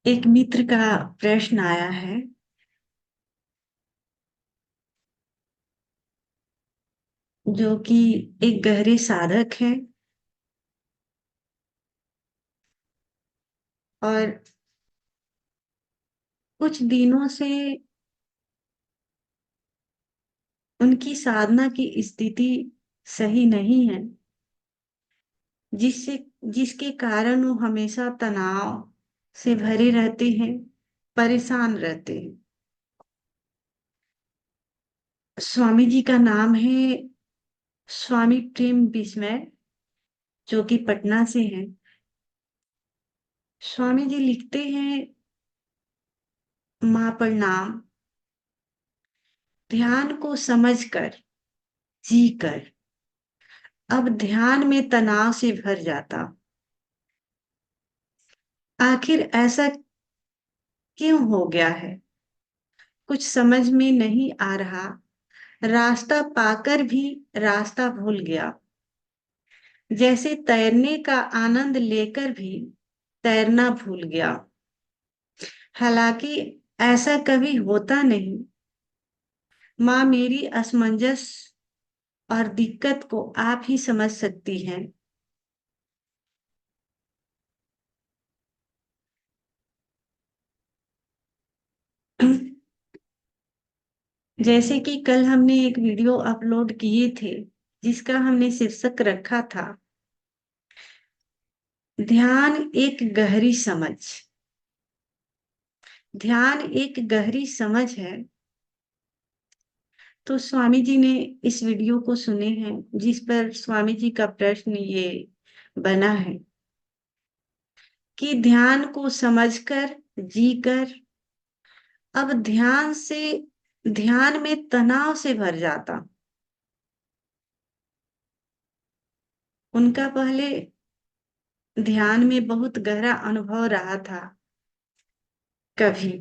एक मित्र का प्रश्न आया है जो कि एक गहरे साधक हैं और कुछ दिनों से उनकी साधना की स्थिति सही नहीं है, जिससे जिसके कारण वो हमेशा तनाव से भरे रहते हैं, परेशान रहते हैं। स्वामी जी का नाम है स्वामी प्रेम बिस्मय, जो कि पटना से हैं। स्वामी जी लिखते हैं, मां प्रणाम। ध्यान को समझकर, जी कर, अब ध्यान में तनाव से भर जाता। आखिर ऐसा क्यों हो गया है? कुछ समझ में नहीं आ रहा। रास्ता पाकर भी रास्ता भूल गया। जैसे तैरने का आनंद लेकर भी तैरना भूल गया। हालांकि ऐसा कभी होता नहीं। माँ मेरी असमंजस और दिक्कत को आप ही समझ सकती हैं। जैसे कि कल हमने एक वीडियो अपलोड किए थे, जिसका हमने शीर्षक रखा था, ध्यान एक गहरी समझ। ध्यान एक गहरी समझ है। तो स्वामी जी ने इस वीडियो को सुने हैं, जिस पर स्वामी जी का प्रश्न ये बना है कि ध्यान को समझकर, जीकर, अब ध्यान में तनाव से भर जाता। उनका पहले ध्यान में बहुत गहरा अनुभव रहा था कभी,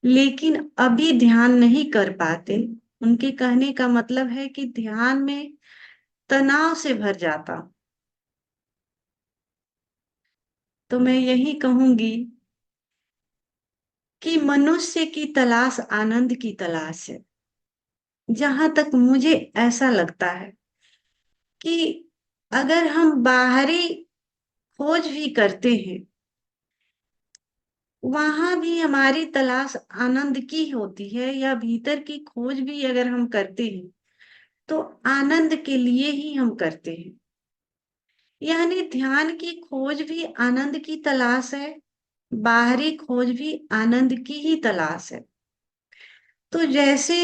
लेकिन अभी ध्यान नहीं कर पाते। उनके कहने का मतलब है कि ध्यान में तनाव से भर जाता। तो मैं यही कहूंगी कि मनुष्य की तलाश आनंद की तलाश है। जहां तक मुझे ऐसा लगता है कि अगर हम बाहरी खोज भी करते हैं, वहां भी हमारी तलाश आनंद की होती है, या भीतर की खोज भी अगर हम करते हैं तो आनंद के लिए ही हम करते हैं। यानी ध्यान की खोज भी आनंद की तलाश है, बाहरी खोज भी आनंद की ही तलाश है। तो जैसे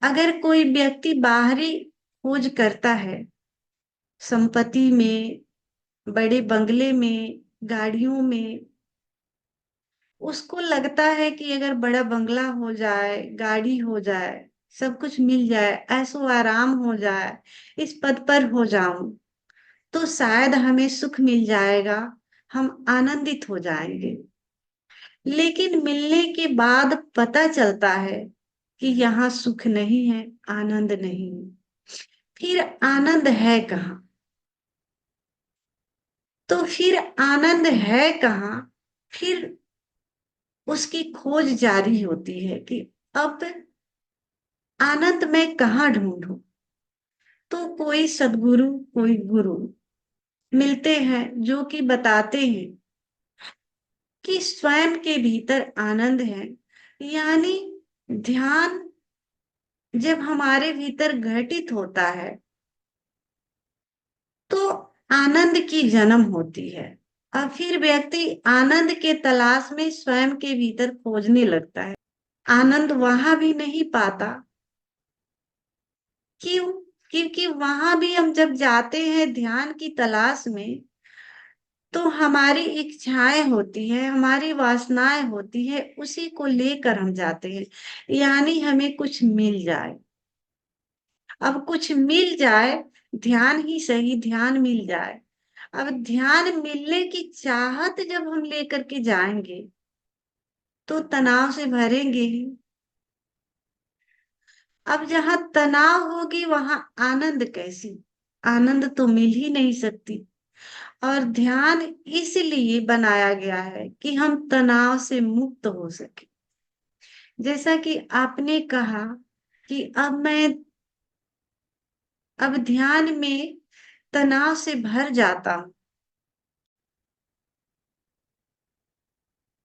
अगर कोई व्यक्ति बाहरी खोज करता है, संपत्ति में, बड़े बंगले में, गाड़ियों में, उसको लगता है कि अगर बड़ा बंगला हो जाए, गाड़ी हो जाए, सब कुछ मिल जाए, ऐशो आराम हो जाए, इस पद पर हो जाऊं तो शायद हमें सुख मिल जाएगा, हम आनंदित हो जाएंगे। लेकिन मिलने के बाद पता चलता है कि यहाँ सुख नहीं है, आनंद नहीं है। फिर आनंद है कहाँ? तो फिर आनंद है कहाँ? फिर उसकी खोज जारी होती है कि अब आनंद मैं कहाँ ढूंढूं। तो कोई सदगुरु, कोई गुरु मिलते हैं जो कि बताते हैं कि स्वयं के भीतर आनंद है। यानी ध्यान जब हमारे भीतर घटित होता है तो आनंद की जन्म होती है। और फिर व्यक्ति आनंद के तलाश में स्वयं के भीतर खोजने लगता है। आनंद वहां भी नहीं पाता। क्यों? क्योंकि वहां भी हम जब जाते हैं ध्यान की तलाश में, तो हमारी इच्छाएं होती है, हमारी वासनाएं होती है, उसी को लेकर हम जाते हैं। यानी हमें कुछ मिल जाए। अब कुछ मिल जाए, ध्यान ही सही, ध्यान मिल जाए। अब ध्यान मिलने की चाहत जब हम लेकर के जाएंगे तो तनाव से भरेंगे ही। अब जहां तनाव होगी वहां आनंद कैसी? आनंद तो मिल ही नहीं सकती। और ध्यान इसलिए बनाया गया है कि हम तनाव से मुक्त हो सके। जैसा कि आपने कहा कि अब ध्यान में तनाव से भर जाता हूँ।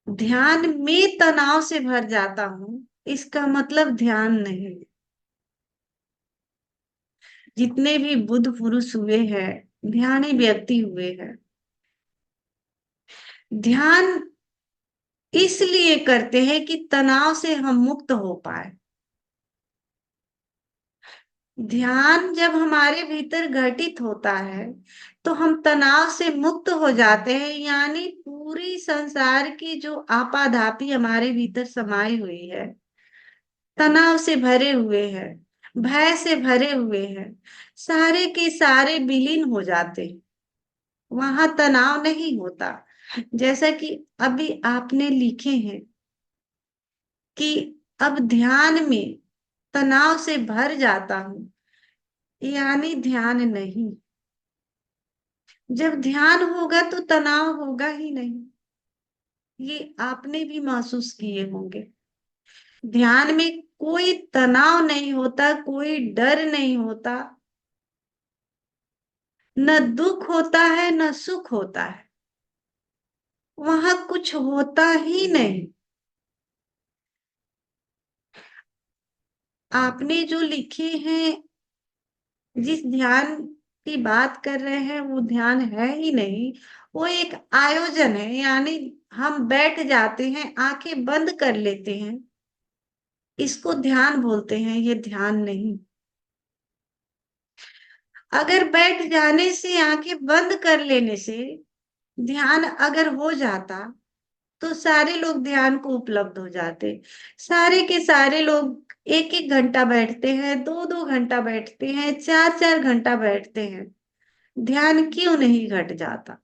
ध्यान में तनाव से भर जाता हूँ, इसका मतलब ध्यान नहीं। जितने भी बुद्ध पुरुष हुए हैं, ध्यानी व्यक्ति हुए हैं। ध्यान इसलिए करते हैं कि तनाव से हम मुक्त हो पाए। ध्यान जब हमारे भीतर घटित होता है तो हम तनाव से मुक्त हो जाते हैं, यानी पूरी संसार की जो आपाधापी हमारे भीतर समाई हुई है, तनाव से भरे हुए हैं, भय से भरे हुए हैं, सारे के सारे विलीन हो जाते हैं। वहां तनाव नहीं होता। जैसा कि अभी आपने लिखे हैं कि अब ध्यान में तनाव से भर जाता हूं, यानी ध्यान नहीं। जब ध्यान होगा तो तनाव होगा ही नहीं। ये आपने भी महसूस किए होंगे। ध्यान में कोई तनाव नहीं होता, कोई डर नहीं होता, न दुख होता है न सुख होता है। वहां कुछ होता ही नहीं। आपने जो लिखे हैं, जिस ध्यान की बात कर रहे हैं, वो ध्यान है ही नहीं। वो एक आयोजन है, यानी हम बैठ जाते हैं, आंखें बंद कर लेते हैं, इसको ध्यान बोलते हैं। ये ध्यान नहीं। अगर बैठ जाने से, आंखें बंद कर लेने से ध्यान अगर हो जाता तो सारे लोग ध्यान को उपलब्ध हो जाते। सारे के सारे लोग एक एक घंटा बैठते हैं, दो दो घंटा बैठते हैं, चार चार घंटा बैठते हैं। ध्यान क्यों नहीं घट जाता?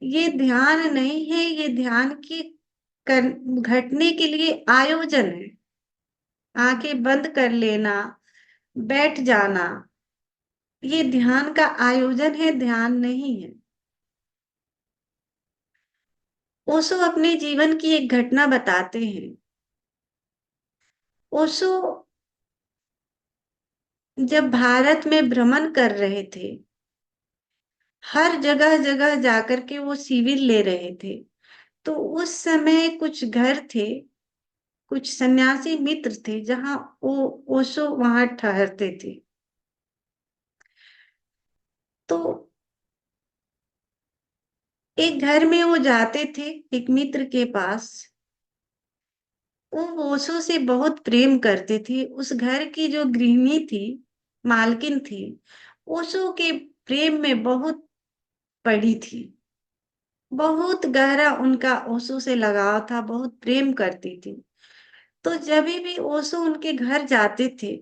ये ध्यान नहीं है, ये ध्यान की घटने के लिए आयोजन है। आंखें बंद कर लेना, बैठ जाना, ये ध्यान का आयोजन है, ध्यान नहीं है। ओशो अपने जीवन की एक घटना बताते हैं। ओशो जब भारत में भ्रमण कर रहे थे, हर जगह जगह जाकर के वो शिविर ले रहे थे, तो उस समय कुछ घर थे, कुछ सन्यासी मित्र थे, जहां वो ओशो वहां ठहरते थे। तो एक घर में वो जाते थे, एक मित्र के पास। वो ओशो से बहुत प्रेम करते थे। उस घर की जो गृहिणी थी, मालकिन थी, ओशो के प्रेम में बहुत पड़ी थी। बहुत गहरा उनका ओशो से लगाव था, बहुत प्रेम करती थी। तो जब भी ओशो उनके घर जाते थे,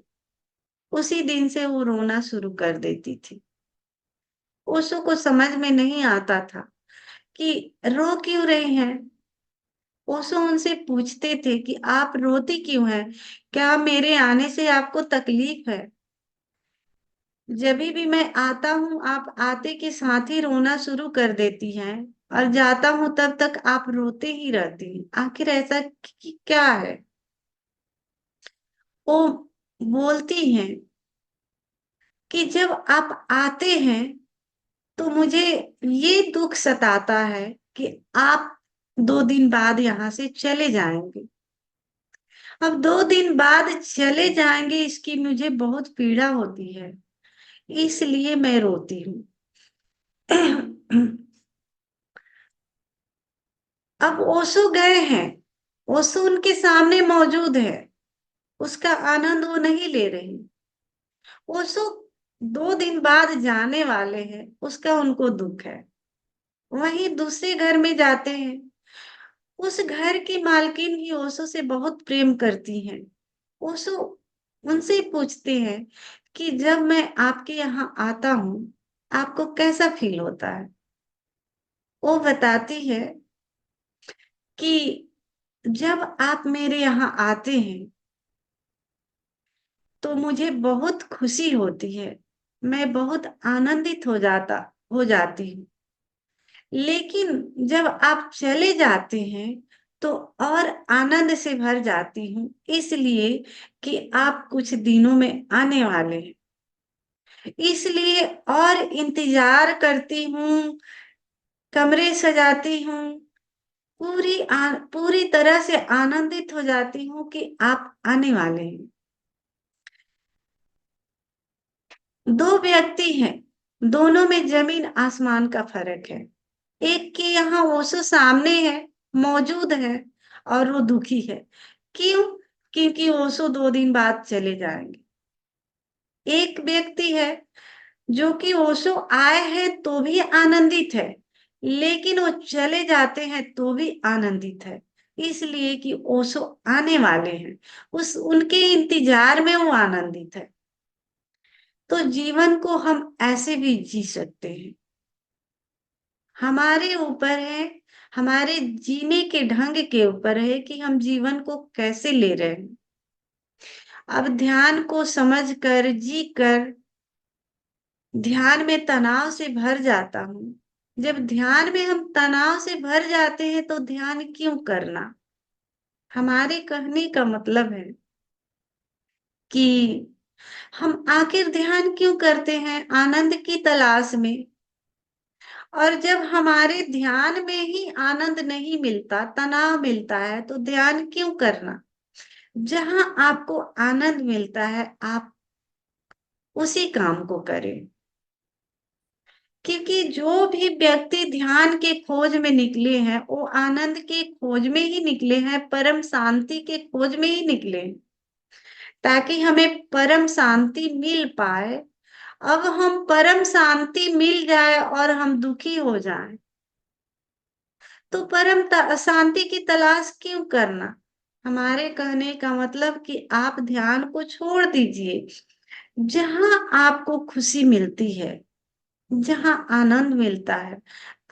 उसी दिन से वो रोना शुरू कर देती थी। ओशो को समझ में नहीं आता था कि रो क्यों रहे हैं। ओशो उनसे पूछते थे कि आप रोती क्यों हैं? क्या मेरे आने से आपको तकलीफ है? जब भी मैं आता हूँ, आप आते के साथ ही रोना शुरू कर देती हैं, और जाता हूँ तब तक आप रोते ही रहती हैं। आखिर ऐसा क्या है? वो बोलती हैं कि जब आप आते हैं तो मुझे ये दुख सताता है कि आप 2 दिन बाद यहाँ से चले जाएंगे। अब 2 दिन बाद चले जाएंगे, इसकी मुझे बहुत पीड़ा होती है, इसलिए मैं रोती हूँ। अब ओशो गए हैं, ओशो उनके सामने मौजूद है, उसका आनंद वो नहीं ले रही। ओशो 2 दिन बाद जाने वाले हैं, उसका उनको दुख है। वहीं दूसरे घर में जाते हैं। उस घर की मालकिन ही ओशो से बहुत प्रेम करती हैं। ओशो उनसे पूछते हैं कि जब मैं आपके यहाँ आता हूँ, आपको कैसा फील होता है? वो बताती है कि जब आप मेरे यहाँ आते हैं तो मुझे बहुत खुशी होती है, मैं बहुत आनंदित हो जाती हूँ। लेकिन जब आप चले जाते हैं तो और आनंद से भर जाती हूँ, इसलिए कि आप कुछ दिनों में आने वाले हैं। इसलिए और इंतजार करती हूँ, कमरे सजाती हूँ, पूरी तरह से आनंदित हो जाती हूँ कि आप आने वाले हैं। दो व्यक्ति हैं, दोनों में जमीन आसमान का फर्क है। एक के यहाँ ओशो सामने है, मौजूद है, और वो दुखी है। क्यों? क्योंकि ओशो 2 दिन बाद चले जाएंगे। एक व्यक्ति है जो कि ओशो आए हैं तो भी आनंदित है, लेकिन वो चले जाते हैं तो भी आनंदित है, इसलिए कि ओशो आने वाले हैं, उस उनके इंतजार में वो आनंदित है। तो जीवन को हम ऐसे भी जी सकते हैं, हमारे ऊपर है, हमारे जीने के ढंग के ऊपर है कि हम जीवन को कैसे ले रहे हैं। अब ध्यान को समझ कर, जी कर, ध्यान में तनाव से भर जाता हूँ। जब ध्यान में हम तनाव से भर जाते हैं तो ध्यान क्यों करना? हमारे कहने का मतलब है कि हम आखिर ध्यान क्यों करते हैं? आनंद की तलाश में। और जब हमारे ध्यान में ही आनंद नहीं मिलता, तनाव मिलता है, तो ध्यान क्यों करना? जहां आपको आनंद मिलता है, आप उसी काम को करें। क्योंकि जो भी व्यक्ति ध्यान के खोज में निकले हैं, वो आनंद के खोज में ही निकले हैं, परम शांति के खोज में ही निकले हैं, ताकि हमें परम शांति मिल पाए। अब हम परम शांति मिल जाए और हम दुखी हो जाएं, तो शांति की तलाश क्यों करना? हमारे कहने का मतलब कि आप ध्यान को छोड़ दीजिए। जहां आपको खुशी मिलती है, जहां आनंद मिलता है,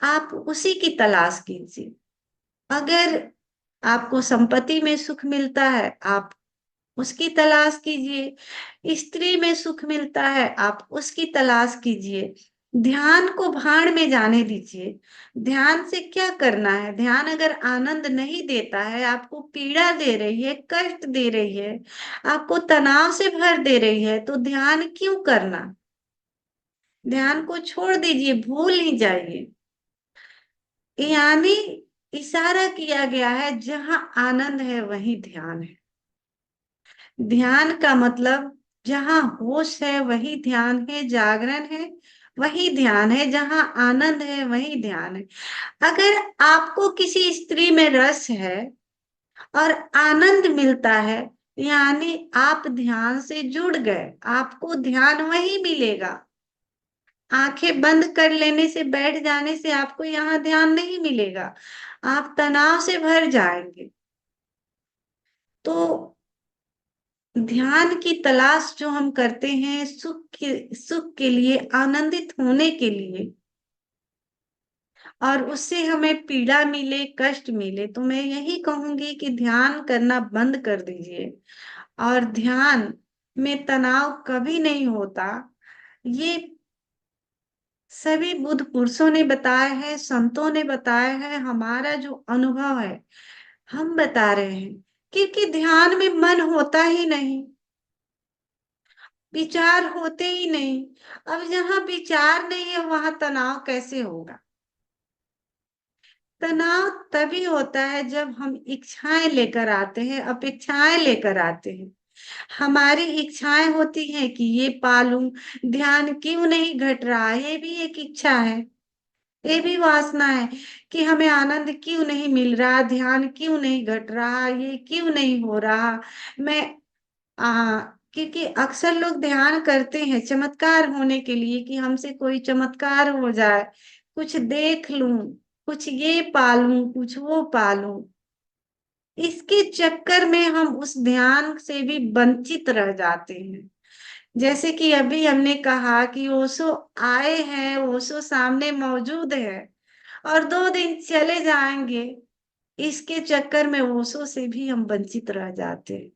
आप उसी की तलाश कीजिए। अगर आपको संपत्ति में सुख मिलता है, आप उसकी तलाश कीजिए। स्त्री में सुख मिलता है, आप उसकी तलाश कीजिए। ध्यान को भाड़ में जाने दीजिए। ध्यान से क्या करना है? ध्यान अगर आनंद नहीं देता है, आपको पीड़ा दे रही है, कष्ट दे रही है, आपको तनाव से भर दे रही है, तो ध्यान क्यों करना? ध्यान को छोड़ दीजिए, भूल ही जाइए। यानी इशारा किया गया है, जहां आनंद है वहीं ध्यान है। ध्यान का मतलब जहां होश है वही ध्यान है, जागरण है वही ध्यान है, जहां आनंद है वही ध्यान है। अगर आपको किसी स्त्री में रस है और आनंद मिलता है, यानी आप ध्यान से जुड़ गए, आपको ध्यान वही मिलेगा। आंखें बंद कर लेने से, बैठ जाने से आपको यहाँ ध्यान नहीं मिलेगा, आप तनाव से भर जाएंगे। तो ध्यान की तलाश जो हम करते हैं सुख के लिए, आनंदित होने के लिए, और उससे हमें पीड़ा मिले, कष्ट मिले, तो मैं यही कहूंगी कि ध्यान करना बंद कर दीजिए। और ध्यान में तनाव कभी नहीं होता। ये सभी बुद्ध पुरुषों ने बताया है, संतों ने बताया है, हमारा जो अनुभव है हम बता रहे हैं। क्योंकि ध्यान में मन होता ही नहीं, विचार होते ही नहीं। अब जहां विचार नहीं है वहां तनाव कैसे होगा? तनाव तभी होता है जब हम इच्छाएं लेकर आते हैं, अपेक्षाएं लेकर आते हैं। हमारी इच्छाएं होती हैं कि ये पालूं, ध्यान क्यों नहीं घट रहा, ये भी एक इच्छा है, ये भी वासना है कि हमें आनंद क्यों नहीं मिल रहा, ध्यान क्यों नहीं घट रहा, ये क्यों नहीं हो रहा। मैं क्योंकि अक्सर लोग ध्यान करते हैं चमत्कार होने के लिए, कि हमसे कोई चमत्कार हो जाए, कुछ देख लूं, कुछ ये पालूं, कुछ वो पालूं। इसके चक्कर में हम उस ध्यान से भी वंचित रह जाते हैं। जैसे कि अभी हमने कहा कि ओशो आए हैं, ओशो सामने मौजूद है, और 2 दिन चले जाएंगे, इसके चक्कर में ओशो से भी हम वंचित रह जाते हैं।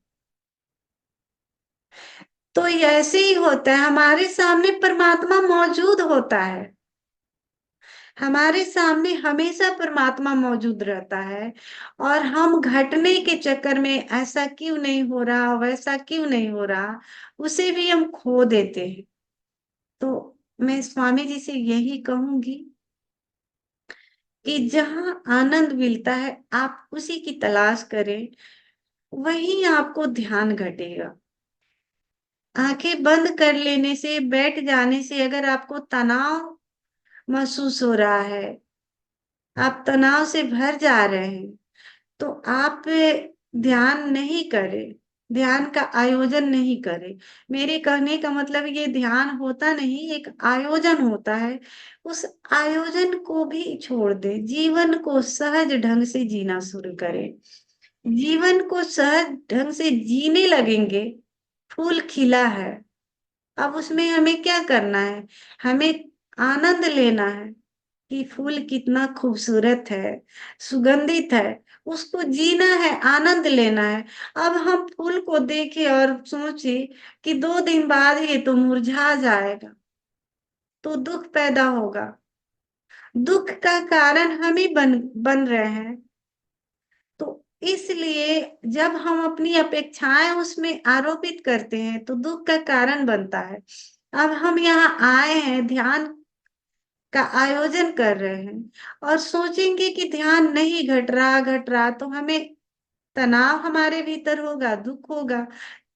तो ऐसे ही होता है, हमारे सामने परमात्मा मौजूद होता है, हमारे सामने हमेशा परमात्मा मौजूद रहता है, और हम घटने के चक्कर में ऐसा क्यों नहीं हो रहा, वैसा क्यों नहीं हो रहा, उसे भी हम खो देते हैं। तो मैं स्वामी जी से यही कहूंगी कि जहां आनंद मिलता है आप उसी की तलाश करें, वहीं आपको ध्यान घटेगा। आंखें बंद कर लेने से, बैठ जाने से अगर आपको तनाव महसूस हो रहा है, आप तनाव से भर जा रहे हैं, तो आप ध्यान नहीं करें, ध्यान का आयोजन नहीं करें। मेरे कहने का मतलब ये ध्यान होता नहीं, एक आयोजन होता है। उस आयोजन को भी छोड़ दे, जीवन को सहज ढंग से जीना शुरू करें। जीवन को सहज ढंग से जीने लगेंगे। फूल खिला है, अब उसमें हमें क्या करना है? हमें आनंद लेना है कि फूल कितना खूबसूरत है, सुगंधित है, उसको जीना है, आनंद लेना है। अब हम फूल को देखें और सोचे कि 2 दिन बाद ये तो मुरझा जाएगा, तो दुख पैदा होगा। दुख का कारण हम ही बन रहे हैं। तो इसलिए जब हम अपनी अपेक्षाएं उसमें आरोपित करते हैं तो दुख का कारण बनता है। अब हम यहाँ आए हैं, ध्यान का आयोजन कर रहे हैं, और सोचेंगे कि ध्यान नहीं घट रहा, तो हमें तनाव हमारे भीतर होगा, दुख होगा,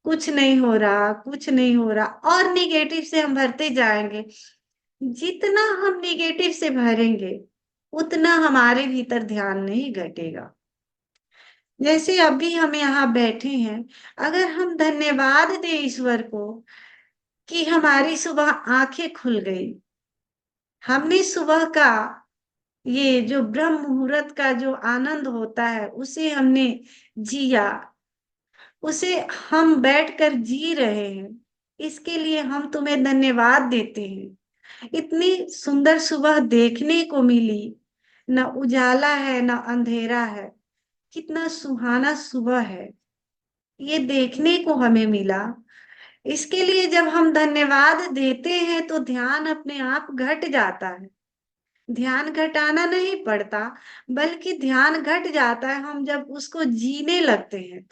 कुछ नहीं हो रहा, कुछ नहीं हो रहा, और निगेटिव से हम भरते जाएंगे। जितना हम निगेटिव से भरेंगे उतना हमारे भीतर ध्यान नहीं घटेगा। जैसे अभी हम यहाँ बैठे हैं, अगर हम धन्यवाद दें ईश्वर को कि हमारी सुबह आंखें खुल गई, हमने सुबह का ये जो ब्रह्म मुहूर्त का जो आनंद होता है उसे हमने जिया, उसे हम बैठकर जी रहे हैं, इसके लिए हम तुम्हें धन्यवाद देते हैं। इतनी सुंदर सुबह देखने को मिली, न उजाला है न अंधेरा है, कितना सुहाना सुबह है, ये देखने को हमें मिला। इसके लिए जब हम धन्यवाद देते हैं तो ध्यान अपने आप घट जाता है। ध्यान घटाना नहीं पड़ता, बल्कि ध्यान घट जाता है हम जब उसको जीने लगते हैं।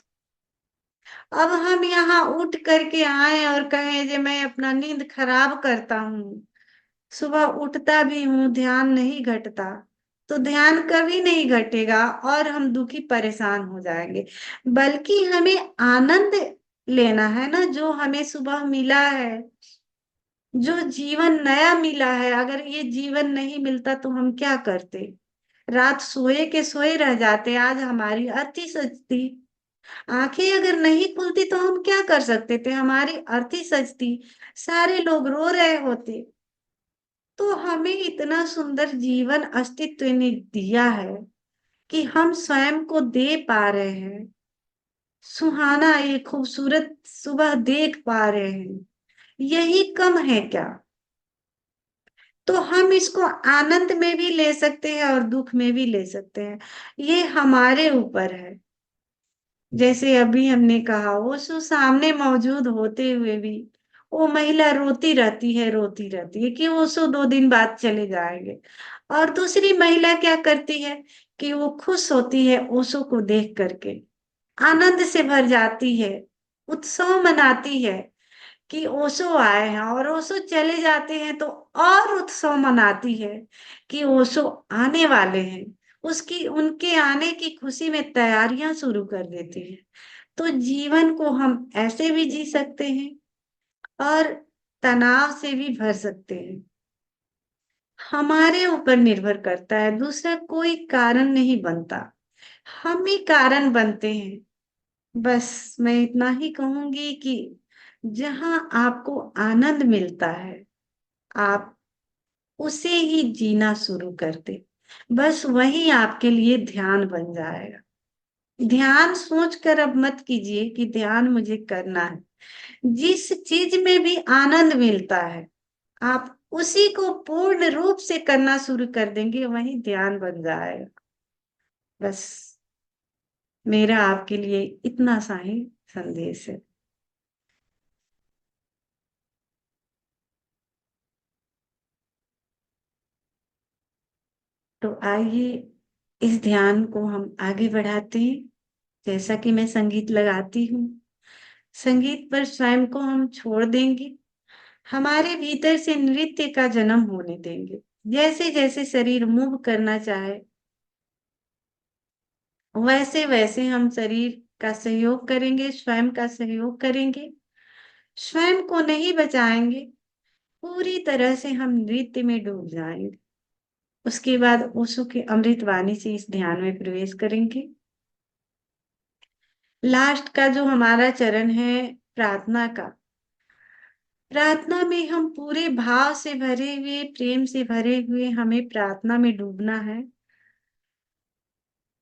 अब हम यहाँ उठ करके आए और कहें कि मैं अपना नींद खराब करता हूँ, सुबह उठता भी हूँ, ध्यान नहीं घटता, तो ध्यान कभी नहीं घटेगा और हम दुखी परेशान हो जाएंगे। बल्कि हमें आनंद लेना है ना, जो हमें सुबह मिला है, जो जीवन नया मिला है। अगर ये जीवन नहीं मिलता तो हम क्या करते? रात सोए के सोए रह जाते। आज हमारी अर्थी सजती, आंखें अगर नहीं खुलती तो हम क्या कर सकते थे? हमारी अर्थी सजती, सारे लोग रो रहे होते। तो हमें इतना सुंदर जीवन अस्तित्व ने दिया है कि हम स्वयं को दे पा रहे हैं, सुहाना ये खूबसूरत सुबह देख पा रहे हैं। यही कम है क्या? तो हम इसको आनंद में भी ले सकते हैं और दुख में भी ले सकते हैं, ये हमारे ऊपर है। जैसे अभी हमने कहा, वो सो सामने मौजूद होते हुए भी वो महिला रोती रहती है, रोती रहती है कि वो सो 2 दिन बाद चले जाएंगे। और दूसरी महिला क्या करती है कि वो खुश होती है ओशो को देख करके, आनंद से भर जाती है, उत्सव मनाती है कि ओशो आए हैं, और ओशो चले जाते हैं तो और उत्सव मनाती है कि ओशो आने वाले हैं। उसकी उनके आने की खुशी में तैयारियां शुरू कर देती है। तो जीवन को हम ऐसे भी जी सकते हैं और तनाव से भी भर सकते हैं। हमारे ऊपर निर्भर करता है, दूसरा कोई कारण नहीं बनता, हम ही कारण बनते हैं। बस मैं इतना ही कहूंगी कि जहां आपको आनंद मिलता है आप उसे ही जीना शुरू कर दे, बस वही आपके लिए ध्यान बन जाएगा। ध्यान सोच कर अब मत कीजिए कि ध्यान मुझे करना है। जिस चीज में भी आनंद मिलता है आप उसी को पूर्ण रूप से करना शुरू कर देंगे, वही ध्यान बन जाएगा। बस मेरा आपके लिए इतना सा ही संदेश है। तो आइए इस ध्यान को हम आगे बढ़ाते हैं। जैसा कि मैं संगीत लगाती हूँ, संगीत पर स्वयं को हम छोड़ देंगे, हमारे भीतर से नृत्य का जन्म होने देंगे। जैसे जैसे शरीर मूव करना चाहे, वैसे वैसे हम शरीर का सहयोग करेंगे, स्वयं का सहयोग करेंगे, स्वयं को नहीं बचाएंगे, पूरी तरह से हम नृत्य में डूब जाएंगे। उसके बाद ओशो की अमृत वाणी से इस ध्यान में प्रवेश करेंगे। लास्ट का जो हमारा चरण है प्रार्थना का, प्रार्थना में हम पूरे भाव से भरे हुए, प्रेम से भरे हुए हमें प्रार्थना में डूबना है।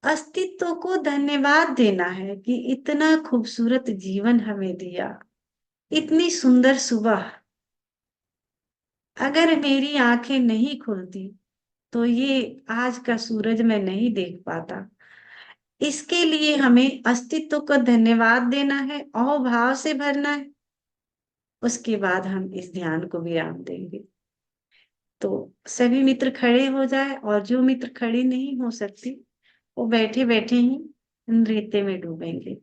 अस्तित्व को धन्यवाद देना है कि इतना खूबसूरत जीवन हमें दिया, इतनी सुंदर सुबह। अगर मेरी आंखें नहीं खुलती तो ये आज का सूरज मैं नहीं देख पाता। इसके लिए हमें अस्तित्व को धन्यवाद देना है, अहोभाव से भरना है। उसके बाद हम इस ध्यान को विराम देंगे। तो सभी मित्र खड़े हो जाए, और जो मित्र खड़े नहीं हो सकते वो बैठे बैठे ही नृत्य में डूबेंगे।